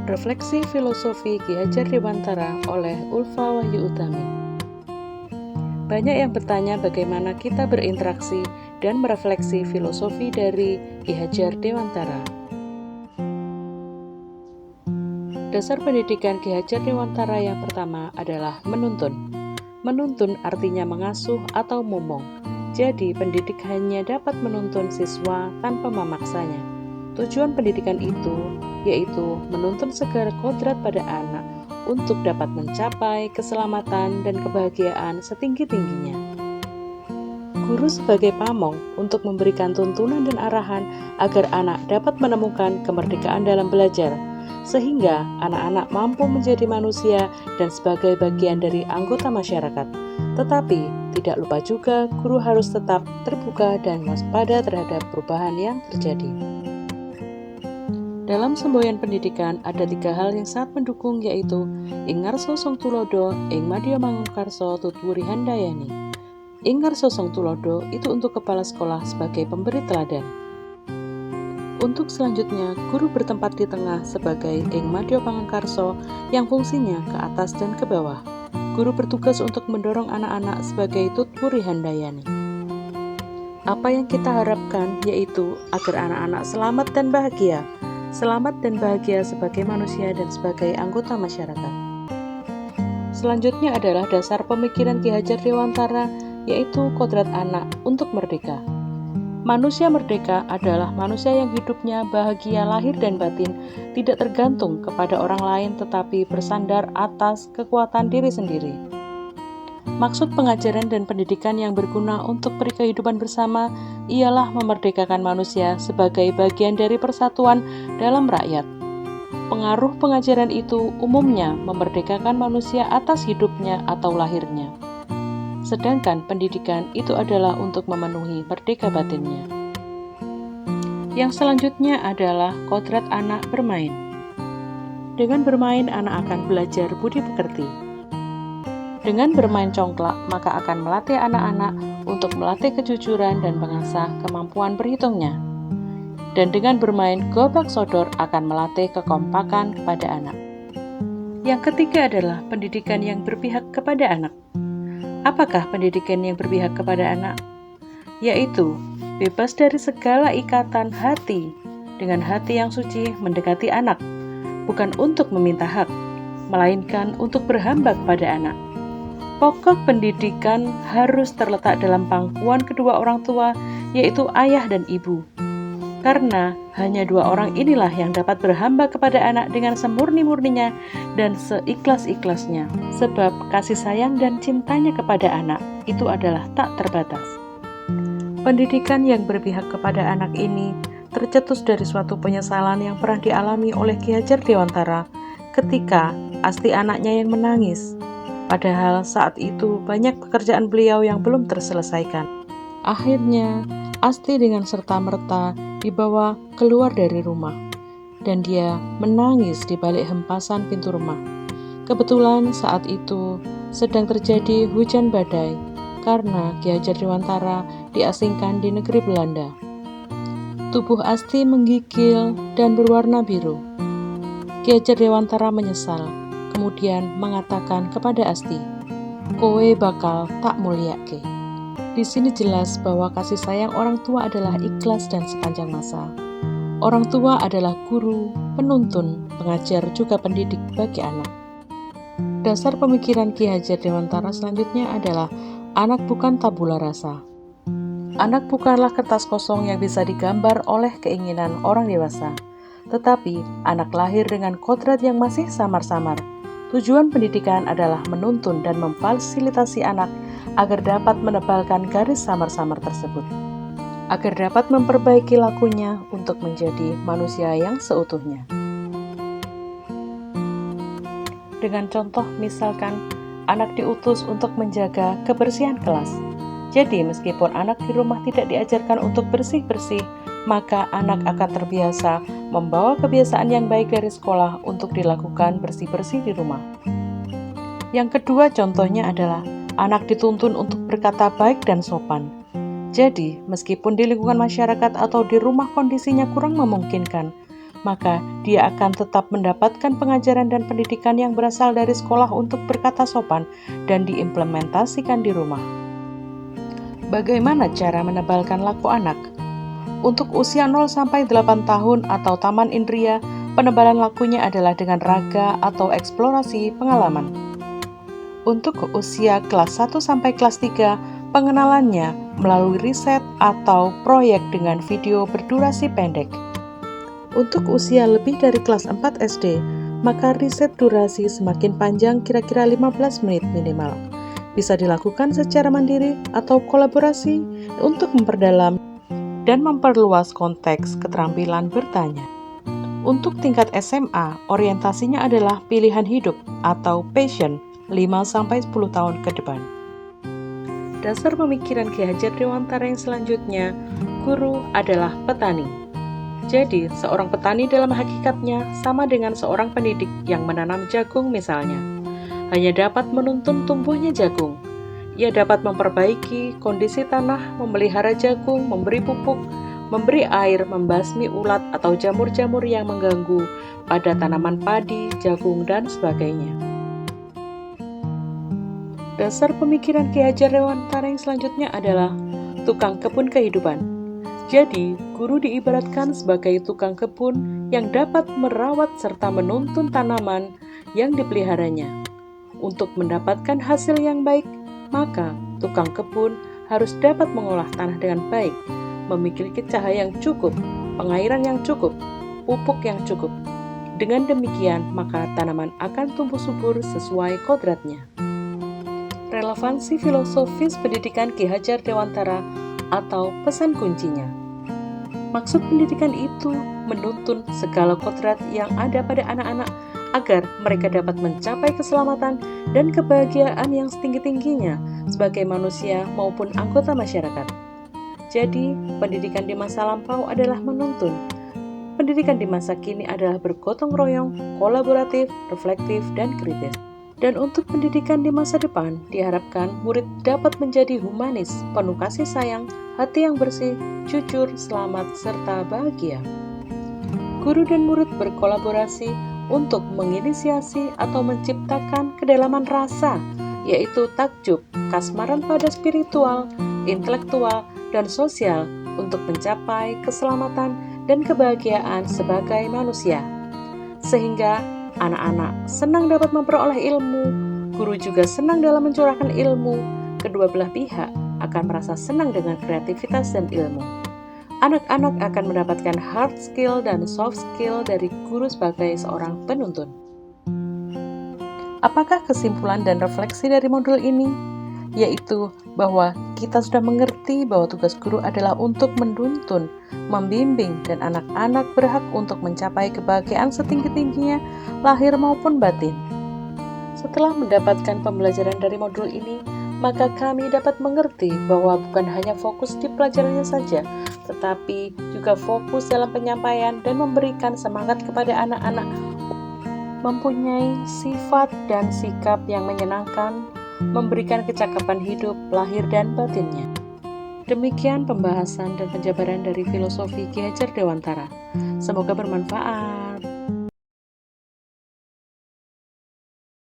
Refleksi Filosofi Ki Hajar Dewantara oleh Ulfa Wahyu Utami. Banyak yang bertanya bagaimana kita berinteraksi dan merefleksi filosofi dari Ki Hajar Dewantara. Dasar pendidikan Ki Hajar Dewantara yang pertama adalah menuntun. Menuntun artinya mengasuh atau momong. Jadi, pendidik hanya dapat menuntun siswa tanpa memaksanya. Tujuan pendidikan itu yaitu menuntun segala kodrat pada anak untuk dapat mencapai keselamatan dan kebahagiaan setinggi-tingginya. Guru sebagai pamong untuk memberikan tuntunan dan arahan agar anak dapat menemukan kemerdekaan dalam belajar, sehingga anak-anak mampu menjadi manusia dan sebagai bagian dari anggota masyarakat. Tetapi, tidak lupa juga guru harus tetap terbuka dan waspada terhadap perubahan yang terjadi. Dalam semboyan pendidikan ada 3 hal yang sangat mendukung, yaitu ing ngarsa song tulodo, ing madya mangunkarsa tutwuri handayani. Ing ngarsa song tulodo itu untuk kepala sekolah sebagai pemberi teladan. Untuk selanjutnya, guru bertempat di tengah sebagai ing madya mangunkarsa yang fungsinya ke atas dan ke bawah. Guru bertugas untuk mendorong anak-anak sebagai tutwuri handayani. Apa yang kita harapkan yaitu agar anak-anak selamat dan bahagia. Selamat dan bahagia sebagai manusia dan sebagai anggota masyarakat. Selanjutnya adalah dasar pemikiran Ki Hajar Dewantara, yaitu kodrat anak untuk merdeka. Manusia merdeka adalah manusia yang hidupnya bahagia lahir dan batin, tidak tergantung kepada orang lain tetapi bersandar atas kekuatan diri sendiri. Maksud pengajaran dan pendidikan yang berguna untuk kehidupan bersama ialah memerdekakan manusia sebagai bagian dari persatuan dalam rakyat. Pengaruh pengajaran itu umumnya memerdekakan manusia atas hidupnya atau lahirnya. Sedangkan pendidikan itu adalah untuk memenuhi merdeka batinnya. Yang selanjutnya adalah kodrat anak bermain. Dengan bermain, anak akan belajar budi pekerti. Dengan bermain congklak, maka akan melatih anak-anak untuk melatih kejujuran dan mengasah kemampuan berhitungnya. Dan dengan bermain gobak sodor akan melatih kekompakan kepada anak. Yang ketiga adalah pendidikan yang berpihak kepada anak. Apakah pendidikan yang berpihak kepada anak? Yaitu bebas dari segala ikatan hati, dengan hati yang suci mendekati anak, bukan untuk meminta hak, melainkan untuk berhamba kepada anak. Pokok pendidikan harus terletak dalam pangkuan kedua orang tua, yaitu ayah dan ibu. Karena hanya 2 orang inilah yang dapat berhamba kepada anak dengan semurni-murninya dan seikhlas-ikhlasnya. Sebab kasih sayang dan cintanya kepada anak itu adalah tak terbatas. Pendidikan yang berpihak kepada anak ini tercetus dari suatu penyesalan yang pernah dialami oleh Ki Hajar Dewantara ketika Asti anaknya yang menangis. Padahal saat itu banyak pekerjaan beliau yang belum terselesaikan. Akhirnya, Asti dengan serta-merta dibawa keluar dari rumah, dan dia menangis di balik hempasan pintu rumah. Kebetulan saat itu sedang terjadi hujan badai, karena Ki Hajar Dewantara diasingkan di negeri Belanda. Tubuh Asti menggigil dan berwarna biru. Ki Hajar Dewantara menyesal. Kemudian mengatakan kepada Asti, "Kowe bakal tak mulyake." Di sini jelas bahwa kasih sayang orang tua adalah ikhlas dan sepanjang masa. Orang tua adalah guru, penuntun, pengajar, juga pendidik bagi anak. Dasar pemikiran Ki Hajar Dewantara selanjutnya adalah anak bukan tabula rasa. Anak bukanlah kertas kosong yang bisa digambar oleh keinginan orang dewasa, tetapi anak lahir dengan kodrat yang masih samar-samar. Tujuan pendidikan adalah menuntun dan memfasilitasi anak agar dapat menebalkan garis samar-samar tersebut, agar dapat memperbaiki lakunya untuk menjadi manusia yang seutuhnya. Dengan contoh, misalkan anak diutus untuk menjaga kebersihan kelas. Jadi meskipun anak di rumah tidak diajarkan untuk bersih-bersih, maka anak akan terbiasa membawa kebiasaan yang baik dari sekolah untuk dilakukan bersih-bersih di rumah. Yang kedua contohnya adalah anak dituntun untuk berkata baik dan sopan. Jadi, meskipun di lingkungan masyarakat atau di rumah kondisinya kurang memungkinkan, maka dia akan tetap mendapatkan pengajaran dan pendidikan yang berasal dari sekolah untuk berkata sopan dan diimplementasikan di rumah. Bagaimana cara menebalkan laku anak? Untuk usia 0-8 tahun atau taman indria, penebalan lakunya adalah dengan raga atau eksplorasi pengalaman. Untuk usia kelas 1 sampai kelas 3, pengenalannya melalui riset atau proyek dengan video berdurasi pendek. Untuk usia lebih dari kelas 4 SD, maka riset durasi semakin panjang kira-kira 15 menit minimal. Bisa dilakukan secara mandiri atau kolaborasi untuk memperdalam dan memperluas konteks keterampilan bertanya. Untuk tingkat SMA, orientasinya adalah pilihan hidup atau passion 5-10 tahun ke depan. Dasar pemikiran Ki Hajar Dewantara yang selanjutnya, guru adalah petani. Jadi, seorang petani dalam hakikatnya sama dengan seorang pendidik yang menanam jagung misalnya. Hanya dapat menuntun tumbuhnya jagung. Ia dapat memperbaiki kondisi tanah, memelihara jagung, memberi pupuk, memberi air, membasmi ulat atau jamur-jamur yang mengganggu pada tanaman padi, jagung, dan sebagainya. Dasar pemikiran Ki Hajar Dewantara yang selanjutnya adalah tukang kebun kehidupan. Jadi, guru diibaratkan sebagai tukang kebun yang dapat merawat serta menuntun tanaman yang dipeliharanya. Untuk mendapatkan hasil yang baik, maka tukang kebun harus dapat mengolah tanah dengan baik, memiliki cahaya yang cukup, pengairan yang cukup, pupuk yang cukup. Dengan demikian, maka tanaman akan tumbuh subur sesuai kodratnya. Relevansi filosofis pendidikan Ki Hajar Dewantara atau pesan kuncinya. Maksud pendidikan itu menuntun segala kodrat yang ada pada anak-anak agar mereka dapat mencapai keselamatan dan kebahagiaan yang setinggi-tingginya sebagai manusia maupun anggota masyarakat. Jadi, pendidikan di masa lampau adalah menuntun. Pendidikan di masa kini adalah bergotong royong, kolaboratif, reflektif, dan kritis. Dan untuk pendidikan di masa depan, diharapkan murid dapat menjadi humanis, penuh kasih sayang, hati yang bersih, jujur, selamat, serta bahagia. Guru dan murid berkolaborasi untuk menginisiasi atau menciptakan kedalaman rasa, yaitu takjub, kasmaran pada spiritual, intelektual, dan sosial untuk mencapai keselamatan dan kebahagiaan sebagai manusia. Sehingga anak-anak senang dapat memperoleh ilmu, guru juga senang dalam mencurahkan ilmu, kedua belah pihak akan merasa senang dengan kreativitas dan ilmu. Anak-anak akan mendapatkan hard skill dan soft skill dari guru sebagai seorang penuntun. Apakah kesimpulan dan refleksi dari modul ini? Yaitu bahwa kita sudah mengerti bahwa tugas guru adalah untuk menuntun, membimbing, dan anak-anak berhak untuk mencapai kebahagiaan setinggi-tingginya, lahir maupun batin. Setelah mendapatkan pembelajaran dari modul ini, maka kami dapat mengerti bahwa bukan hanya fokus di pelajarannya saja, tetapi juga fokus dalam penyampaian dan memberikan semangat kepada anak-anak mempunyai sifat dan sikap yang menyenangkan, memberikan kecakapan hidup, lahir dan batinnya. Demikian pembahasan dan penjabaran dari filosofi Ki Hajar Dewantara. Semoga bermanfaat.